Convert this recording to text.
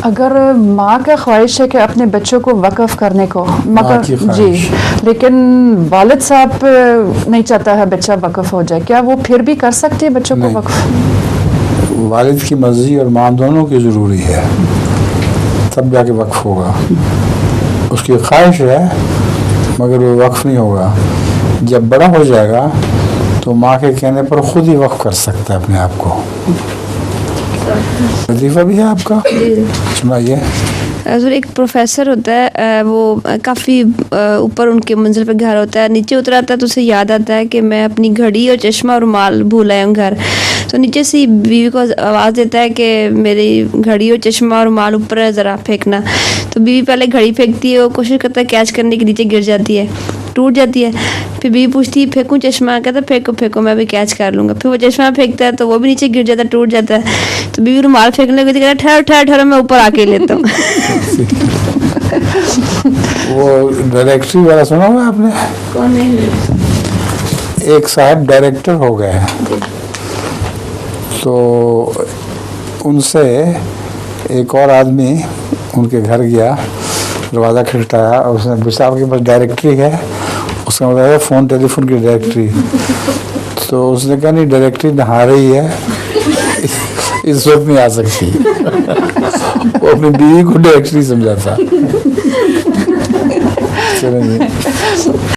अगर माँ का ख्वाहिश है कि अपने बच्चों को वक़्फ़ करने को माँ की जी, ख्वाहिश। लेकिन वालिद साहब नहीं चाहता है बच्चा वक़्फ़ हो जाए, क्या वो फिर भी कर सकती है बच्चों को नहीं। वक़्फ़? वालिद की मर्जी और माँ दोनों की ज़रूरी है, तब जाके वक्फ होगा। उसकी ख्वाहिश है मगर वो वक्फ नहीं होगा। जब बड़ा हो जाएगा तो माँ के कहने पर खुद ही वक्फ कर सकता है अपने आप को। वजीफा भी है आपका, सुनाइए। हज़ूर एक प्रोफेसर होता है, वो काफ़ी ऊपर उनके मंजिल पे घर होता है, नीचे उतर आता है तो उसे याद आता है कि मैं अपनी घड़ी और चश्मा और रुमाल भूल आया हूँ घर। तो नीचे से बीवी को आवाज़ देता है कि मेरी घड़ी और चश्मा और रुमाल ऊपर है, ज़रा फेंकना। तो बीवी पहले घड़ी फेंकती है, वो कोशिश करता है कैच करने के, नीचे गिर जाती है, टूट जाती है। फिर बीवी पूछती है फेंकूं चश्मा, कहता है फेंको फेंको मैं भी कैच कर लूँगा। फिर वो चश्मा फेंकता है तो वो भी नीचे गिर जाता है, टूट जाता है। तो बीवी रुमाल फेंकने लगी, कहता है ठहरो ठहरो ठहरो मैं ऊपर आके लेता हूँ। वो डायरेक्टरी वाला सुना हुआ आपने? कौन नहीं? एक साहब डायरेक्टर हो गए, तो उनसे एक और आदमी उनके घर गया, दरवाज़ा खटखटाया और उसने पूछा आपके पास डायरेक्टरी है? उसका मतलब है फ़ोन टेलीफोन की डायरेक्टरी। तो उसने कहा नहीं, डायरेक्टरी नहा रही है, इस वक्त नहीं आ सकती। वो अपनी बीवी को डायरेक्टरी समझा था। चलिए।